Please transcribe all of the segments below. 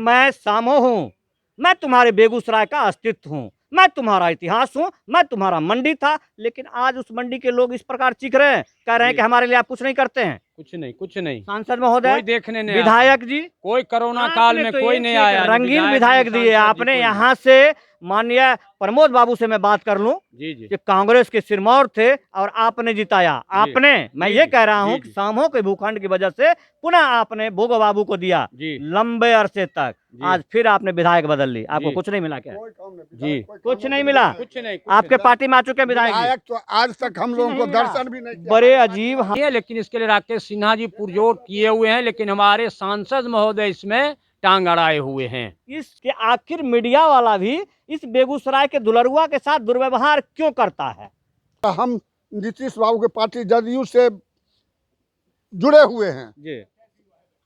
मैं सामो हूँ, मैं तुम्हारे बेगूसराय का अस्तित्व हूँ, मैं तुम्हारा इतिहास हूँ, मैं तुम्हारा मंडी था। लेकिन आज उस मंडी के लोग इस प्रकार चीख रहे हैं, कह रहे हैं कि हमारे लिए आप कुछ नहीं करते हैं। कुछ नहीं सांसद महोदय, कोई देखने नहीं, विधायक जी, कोई कोरोना काल में तो कोई नहीं आया, रंगीन विधायक दिए आपने। यहाँ से माननीय प्रमोद बाबू से मैं बात कर लूं जी जी, कि कांग्रेस के सिरमौर थे और आपने जिताया। आपने, मैं ये कह रहा हूं कि सामो के भूखंड की वजह से पुनः आपने भोगो बाबू को दिया लंबे अरसे तक। आज फिर आपने विधायक बदल ली, आपको कुछ नहीं मिला क्या? जी कुछ नहीं मिला, कुछ नहीं। आपके पार्टी में आ चुके विधायक तो आज तक हम लोगों को दर्शन भी नहीं, बड़े अजीब। लेकिन इसके लिए राकेश सिन्हा जी पुरजोर किए हुए हैं, लेकिन हमारे सांसद महोदय इसमें टांग अड़ाए हुए हैं। इसके आखिर मीडिया वाला भी इस बेगूसराय के दुलरुआ के साथ दुर्व्यवहार क्यों करता है? हम नीतीश बाबू के पार्टी जदयू से जुड़े हुए हैं जी,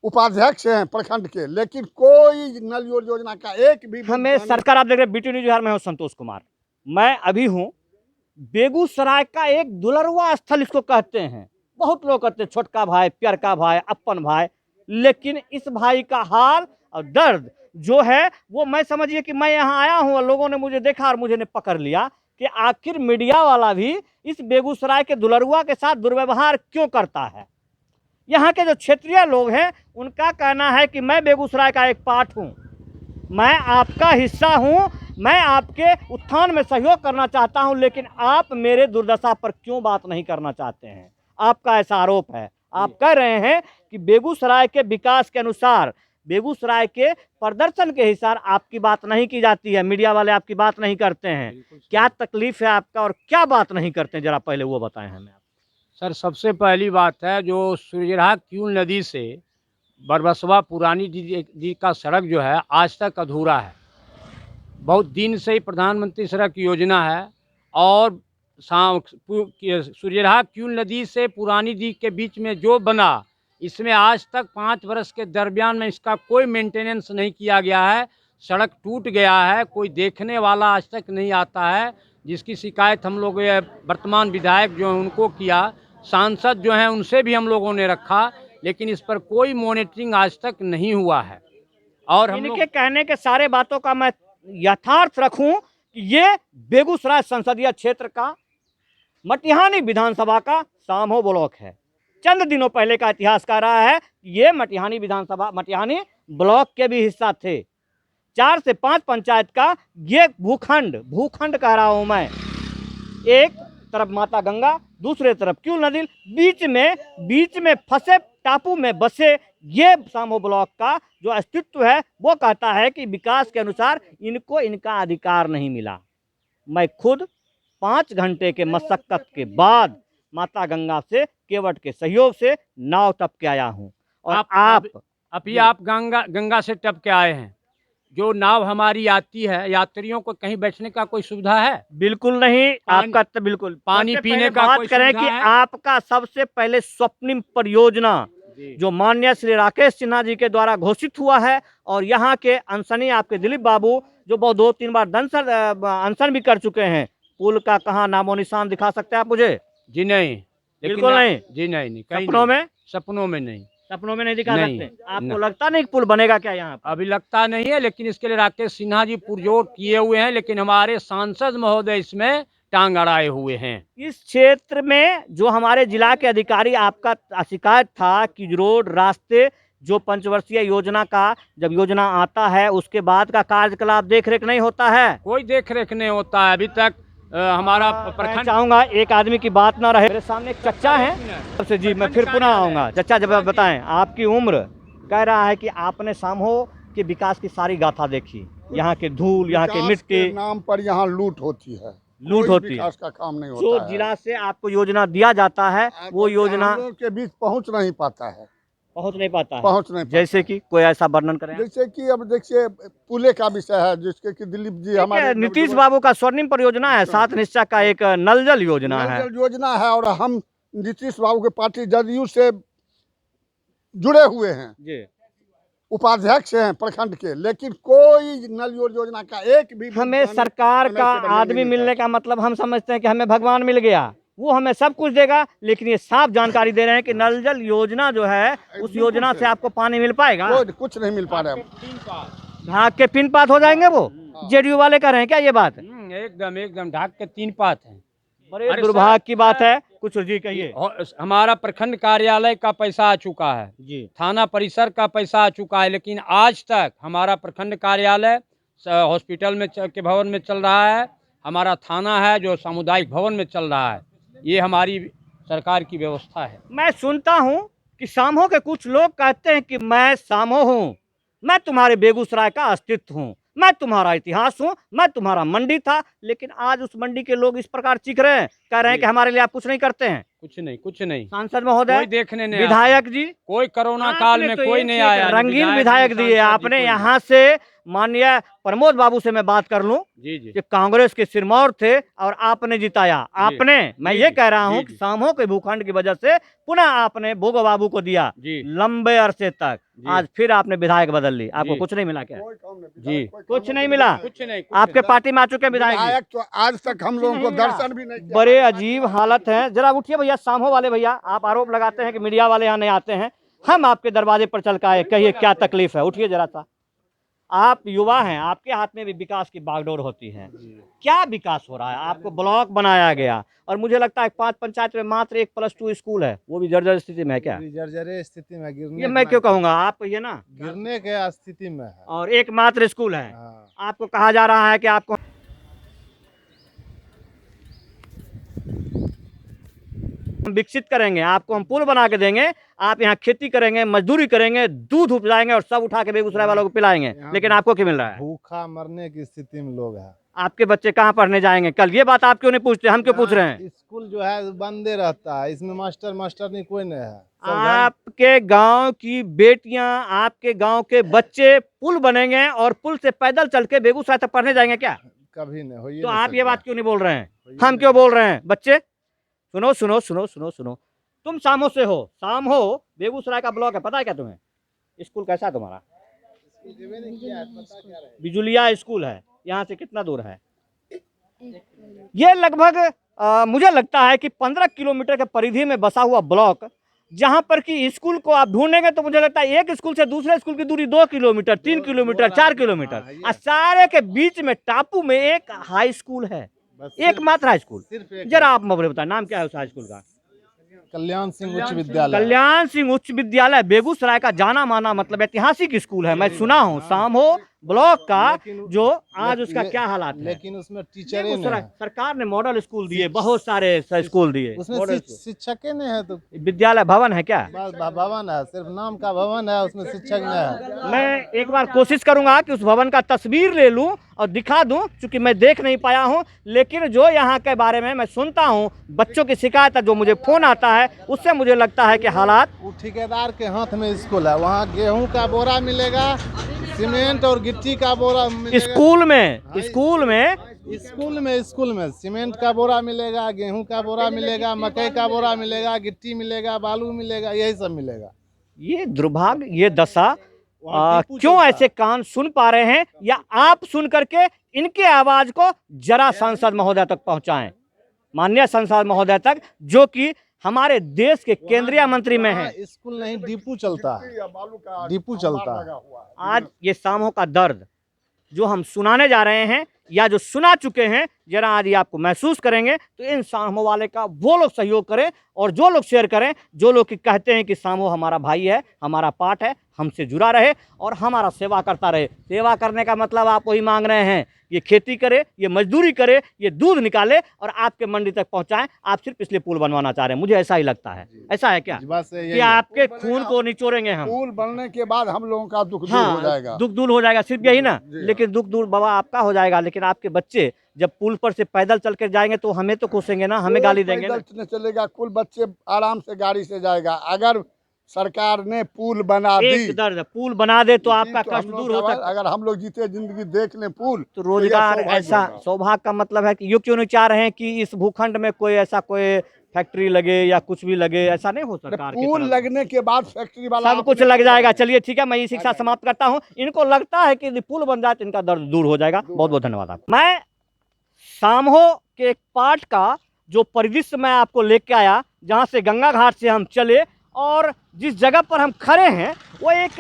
उपाध्यक्ष हैं प्रखंड के, लेकिन कोई नल योजना का एक भी हमें सरकार, आप देख रहे हैं बीटी न्यूज बिहार में हूं संतोष कुमार। मैं अभी हूं बेगूसराय का एक दुलरुआ स्थल इसको कहते हैं, बहुत लोग कहते हैं छोटका भाई, प्यार का भाई, अपन भाई। लेकिन इस भाई का हाल और दर्द जो है वो, मैं समझिए कि मैं यहाँ आया हूँ और लोगों ने मुझे देखा और मुझे ने पकड़ लिया कि आखिर मीडिया वाला भी इस बेगूसराय के दुलरुआ के साथ दुर्व्यवहार क्यों करता है। यहाँ के जो क्षेत्रीय लोग हैं उनका कहना है कि मैं बेगूसराय का एक पार्ट हूँ, मैं आपका हिस्सा हूँ, मैं आपके उत्थान में सहयोग करना चाहता हूँ, लेकिन आप मेरे दुर्दशा पर क्यों बात नहीं करना चाहते हैं। आपका ऐसा आरोप है। आप कह रहे हैं कि बेगूसराय के विकास के अनुसार, बेगूसराय के प्रदर्शन के हिसाब आपकी बात नहीं की जाती है, मीडिया वाले आपकी बात नहीं करते हैं। क्या तकलीफ है आपका और क्या बात नहीं करते हैं, जरा पहले वो बताएं हमें। सर, सबसे पहली बात है जो सूर्यराह क्यूल नदी से बरबसवा पुरानी जी का सड़क जो है आज तक अधूरा है। बहुत दिन से ही प्रधानमंत्री सड़क योजना है और सूर्यराह क्यूल नदी से पुरानी जी के बीच में जो बना, इसमें आज तक 5 वर्ष के दरमियान में इसका कोई मेंटेनेंस नहीं किया गया है। सड़क टूट गया है, कोई देखने वाला आज तक नहीं आता है, जिसकी शिकायत हम लोग वर्तमान विधायक जो हैं उनको किया, सांसद जो हैं उनसे भी हम लोगों ने रखा, लेकिन इस पर कोई मॉनिटरिंग आज तक नहीं हुआ है। और इनके कहने के सारे बातों का मैं यथार्थ रखूं कि ये बेगूसराय संसदीय क्षेत्र का मटिहानी विधानसभा का सामो ब्लॉक है। चंद दिनों पहले का इतिहास कह रहा है कि ये मटिहानी विधानसभा, मटिहानी ब्लॉक के भी हिस्सा थे। 4 से 5 पंचायत का ये भूखंड कह रहा हूं मैं। एक तरफ माता गंगा, दूसरे तरफ क्यूल नदी, बीच में फंसे टापू में बसे ये सामो ब्लॉक का जो अस्तित्व है वो कहता है कि विकास के अनुसार इनको इनका अधिकार नहीं मिला। मैं खुद 5 घंटे के मशक्कत के बाद माता गंगा से केवट के सहयोग से नाव टप के आया हूँ। और आप गंगा से टप के आए हैं। जो नाव हमारी आती है, यात्रियों को कहीं बैठने का कोई सुविधा है? बिल्कुल नहीं। आपका तो बिल्कुल पानी पीने का बात करें कि आपका सबसे पहले स्वप्निम परियोजना जो माननीय श्री राकेश सिन्हा जी के द्वारा घोषित हुआ है, और यहाँ के अनसनी आपके दिलीप बाबू जो बहुत 2-3 बार अनशन भी कर चुके हैं, पुल का कहाँ नामो निशान दिखा सकते हैं आप मुझे? जी नहीं, बिल्कुल नहीं जी नहीं। सपनों में नहीं दिखा सकते। आपको लगता नहीं पुल बनेगा क्या यहाँ? अभी लगता नहीं है, लेकिन इसके लिए राकेश सिन्हा जी पुरजोर किए हुए हैं, लेकिन हमारे सांसद महोदय इसमें टांग अड़ाए हुए हैं। इस क्षेत्र में जो हमारे जिला के अधिकारी, आपका शिकायत था कि रोड, रास्ते, जो पंचवर्षीय योजना का जब योजना आता है उसके बाद का कार्यकलाप देख रेख नहीं होता है। कोई देख रेख नहीं होता है अभी तक। हमारा प्रखंड, चाहूंगा एक आदमी की बात ना रहे। मेरे सामने एक चच्चा हैं से जी, मैं फिर पुनः आऊंगा। चच्चा, जब आप बताएं, आपकी उम्र कह रहा है कि आपने सामो के विकास की सारी गाथा देखी, यहाँ के धूल, यहाँ के मिट्टी, नाम पर यहाँ लूट होती है, विकास का काम नहीं होता। जो जिला से आपको योजना दिया जाता है वो योजना के बीच पहुँच नहीं पाता है। जैसे कि कोई ऐसा वर्णन करें? जैसे कि अब देखिए पुले का विषय है, जिसके कि दिलीप जी हमारे नीतीश बाबू का स्वर्णिम परियोजना है, 7 निश्चय का एक नल जल योजना है, और हम नीतीश बाबू के पार्टी जदयू से जुड़े हुए हैं जी, उपाध्यक्ष हैं प्रखंड के, लेकिन कोई नल योजना का एक भी हमें सरकार का आदमी मिलने का मतलब हम समझते हैं कि हमें भगवान मिल गया, वो हमें सब कुछ देगा। लेकिन ये साफ जानकारी दे रहे हैं कि नल जल योजना जो है उस योजना से आपको पानी मिल पाएगा? कुछ नहीं मिल पा रहा है। भाग के पिन पात हो जाएंगे वो। जेडीयू वाले कह रहे हैं क्या ये बात? एकदम एकदम ढाक के 3 पात हैं। बड़े अरे दुर्भाग्य की बात है। कुछ जी कहिए। और हमारा प्रखंड कार्यालय का पैसा आ चुका है, जी थाना परिसर का पैसा आ चुका है, लेकिन आज तक हमारा प्रखंड कार्यालय हॉस्पिटल में के भवन में चल रहा है, हमारा थाना है जो सामुदायिक भवन में चल रहा है। ये हमारी सरकार की व्यवस्था है। मैं सुनता हूँ कि सामो के कुछ लोग कहते हैं कि मैं सामो हूँ, मैं तुम्हारे बेगूसराय का अस्तित्व हूँ, मैं तुम्हारा इतिहास हूँ, मैं तुम्हारा मंडी था। लेकिन आज उस मंडी के लोग इस प्रकार चीख रहे हैं, कह रहे हैं कि हमारे लिए आप कुछ नहीं करते हैं। कुछ नहीं सांसद महोदय, कोई देखने नहीं, विधायक जी, कोई कोरोना काल में तो कोई एक नहीं से एक आया। रंगीन विधायक दिए आपने। यहाँ से माननीय प्रमोद बाबू से मैं बात कर लूं जी जी कि कांग्रेस के सिरमौर थे और आपने जिताया। आपने, मैं ये कह रहा हूं जी, कि सामो के भूखंड की वजह से पुनः आपने भोगो बाबू को दिया जी लंबे अरसे तक। आज फिर आपने विधायक बदल ली, आपको जी। कुछ नहीं मिला क्या? कोई काम नहीं, जी। कोई कुछ काम नहीं मिला। कुछ नहीं आपके पार्टी में आ चुके हैं विधायक जी। विधायक तो आज तक हम लोगों को नहीं मिला। दर्शन भी नहीं किया। बड़े अजीब हालत है। जरा उठिए भैया, सामो वाले भैया, आप आरोप लगाते हैं कि मीडिया वाले यहाँ नहीं आते हैं। हम आपके दरवाजे पर चल के आए, कहिए क्या तकलीफ है? उठिए जरा सा। आप युवा हैं, आपके हाथ में भी विकास की बागडोर होती है। क्या विकास हो रहा है? आपको ब्लॉक बनाया गया और मुझे लगता है 5 पंचायत में मात्र 1 +2 स्कूल है, वो भी जर्जर स्थिति में है क्या? जर्जर स्थिति में गिरने ये मैं क्यों कहूँगा, आप कहिए ना। गिरने के स्थिति में है। और एकमात्र स्कूल है। हाँ। आपको कहा जा रहा है कि आपको हम विकसित करेंगे, आपको हम पुल बना के देंगे, आप यहाँ खेती करेंगे, मजदूरी करेंगे, दूध उपजाएंगे और सब उठा के बेगूसराय वालों को पिलाएंगे। लेकिन आपको क्या मिल रहा है? भूखा मरने की स्थिति में लोग हैं। आपके बच्चे कहाँ पढ़ने जाएंगे कल? ये बात आप क्यों नहीं पूछते, हम क्यों पूछ रहे हैं? स्कूल जो है बंदे रहता है, इसमें मास्टर नहीं कोई नहीं है। सब आपके गांव की बेटियां, आपके गांव के बच्चे पुल बनेंगे और पुल से पैदल चल के बेगूसराय तक पढ़ने जाएंगे क्या? कभी नहीं हो। तो आप ये बात क्यों नहीं बोल रहे हैं? हम क्यों बोल रहे हैं? बच्चे सुनो सुनो सुनो सुनो सुनो, तुम सामो से हो, सामो बेगूसराय का ब्लॉक है, पता है क्या तुम्हें? स्कूल कैसा है तुम्हारा? बिजुलिया स्कूल है। यहाँ से कितना दूर है? ये लगभग मुझे लगता है कि 15 किलोमीटर के परिधि में बसा हुआ ब्लॉक, जहाँ पर कि स्कूल को आप ढूंढेंगे तो मुझे लगता है एक स्कूल से दूसरे स्कूल की दूरी 2 किलोमीटर, 3 किलोमीटर, 4 किलोमीटर, और सारे के बीच में टापू में एक हाई स्कूल है, एकमात्र हाई स्कूल। जरा आप मुझे बताएं, नाम क्या है उस हाई स्कूल का? कल्याण सिंह उच्च विद्यालय। कल्याण सिंह उच्च विद्यालय बेगूसराय का जाना माना मतलब ऐतिहासिक स्कूल है। मैं सुना हूँ सामो ब्लॉक का, जो आज उसका क्या हालात है। लेकिन उसमें टीचर ही नहीं बेगूसराय है। सरकार ने मॉडल स्कूल दिए, बहुत सारे स्कूल दिए। उसमें शिक्षक ही नहीं है। तो विद्यालय भवन है क्या? बस भवन है, सिर्फ नाम का भवन है, उसमें शिक्षक नहीं है। मैं एक बार कोशिश करूंगा कि उस भवन का तस्वीर ले लूं और दिखा दूं, क्योंकि मैं देख नहीं पाया हूं। लेकिन जो यहाँ के बारे में मैं सुनता हूं, बच्चों की शिकायत है, जो मुझे फोन आता है, उससे मुझे लगता है कि हालात। वो ठेकेदार के हाथ में स्कूल है, वहाँ गेहूं का बोरा मिलेगा, सीमेंट और गिट्टी का बोरा मिलेगा। स्कूल में सीमेंट का बोरा मिलेगा, गेहूं का बोरा मिलेगा, मकई का बोरा मिलेगा, गिट्टी मिलेगा, बालू मिलेगा, यही सब मिलेगा। ये दुर्भाग्य, ये दशा क्यों ऐसे कान सुन पा रहे हैं, या आप सुन करके इनके आवाज को जरा सांसद महोदय तक पहुंचाएं, माननीय सांसद महोदय तक, जो कि हमारे देश के केंद्रीय मंत्री में है। स्कूल नहीं, डिपू चलता है, डिपू चलता है। आज ये सामो का दर्द जो हम सुनाने जा रहे हैं या जो सुना चुके हैं, जरा आज ये आपको महसूस करेंगे। तो इन सामो वाले का वो लोग सहयोग करें और जो लोग शेयर करें, जो लोग कहते हैं कि सामो हमारा भाई है, हमारा पार्ट है, हमसे जुड़ा रहे और हमारा सेवा करता रहे। सेवा करने का मतलब आप वही मांग रहे हैं, ये खेती करे, ये मजदूरी करे, ये दूध निकाले और आपके मंडी तक पहुंचाएं। आप सिर्फ इसलिए पुल बनवाना चाह रहे हैं, मुझे ऐसा ही लगता है। ऐसा है क्या कि आपके खून को निचोड़ेंगे हम? पुल बनने के बाद हम लोगों का दुख दूर हो जाएगा। दुख दूर हो जाएगा, सिर्फ यही ना? लेकिन दुख दूर बाबा आपका हो जाएगा, लेकिन आपके बच्चे जब पुल पर से पैदल चल कर जाएंगे तो हमें तो कोसेंगे ना, हमें गाली देंगे ना। पैदल चलेगा, कुल बच्चे आराम से गाड़ी से जाएगा। अगर सरकार ने पुल बना दी, पुल बना दे तो आपका तो कष्ट दूर हो सकता है। अगर हम लोग जीते जिंदगी देख लें पुल, तो रोजगार ऐसा सौभाग्य का मतलब है कि ये क्यों नहीं चाह रहे हैं कि इस भूखंड में कोई ऐसा कोई फैक्ट्री लगे या कुछ भी लगे? ऐसा नहीं हो सरकार की पुल तरफ। लगने के बाद फैक्ट्री वाला सब कुछ लग जाएगा। चलिए ठीक है, मैं ये शिक्षा समाप्त करता हूँ। इनको लगता है कि यदि पुल बन जाए तो इनका दर्द दूर हो जाएगा। बहुत बहुत धन्यवाद आपका। मैं सामो के एक पार्ट का जो परिदृश्य मैं आपको लेके आया, जहाँ से गंगा घाट से हम चले और जिस जगह पर हम खड़े हैं वो एक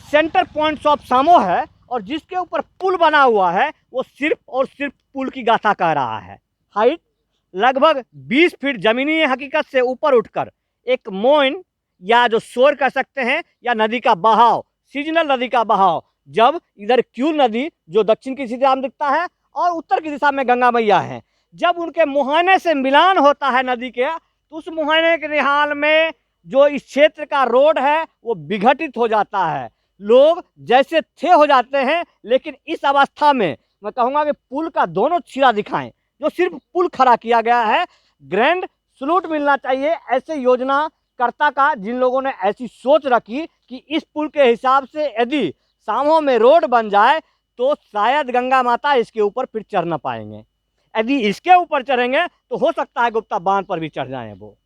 सेंटर पॉइंट ऑफ सामो है और जिसके ऊपर पुल बना हुआ है वो सिर्फ और सिर्फ पुल की गाथा कह रहा है। हाइट लगभग 20 फीट जमीनी हकीकत से ऊपर उठकर एक मोइन या जो शोर कह सकते हैं या नदी का बहाव, सीजनल नदी का बहाव, जब इधर क्यूल नदी जो दक्षिण की दिशा में दिखता है और उत्तर की दिशा में गंगा मैया है, जब उनके मुहाने से मिलान होता है नदी के, तो उस मुहाने के निहाल में जो इस क्षेत्र का रोड है वो विघटित हो जाता है, लोग जैसे थे हो जाते हैं। लेकिन इस अवस्था में मैं कहूँगा कि पुल का दोनों सिरा दिखाएं, जो सिर्फ पुल खड़ा किया गया है। ग्रैंड सलूट मिलना चाहिए ऐसे योजनाकर्ता का, जिन लोगों ने ऐसी सोच रखी कि इस पुल के हिसाब से यदि शामों में रोड बन जाए तो शायद गंगा माता इसके ऊपर फिर चढ़ ना पाएंगे। यदि इसके ऊपर चढ़ेंगे तो हो सकता है गुप्ता बांध पर भी चढ़ जाएं वो,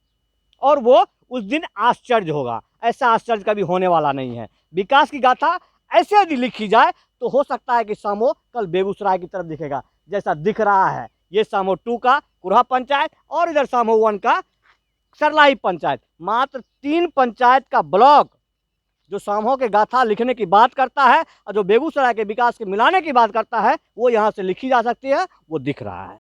और वो उस दिन आश्चर्य होगा। ऐसा आश्चर्य कभी होने वाला नहीं है। विकास की गाथा ऐसे यदि लिखी जाए तो हो सकता है कि सामो कल बेगूसराय की तरफ दिखेगा, जैसा दिख रहा है। ये सामो 2 का कुरहा पंचायत और इधर सामो 1 का सरलाई पंचायत, मात्र 3 पंचायत का ब्लॉक जो सामो के गाथा लिखने की बात करता है और जो बेगूसराय के विकास के मिलाने की बात करता है, वो यहाँ से लिखी जा सकती है, वो दिख रहा है।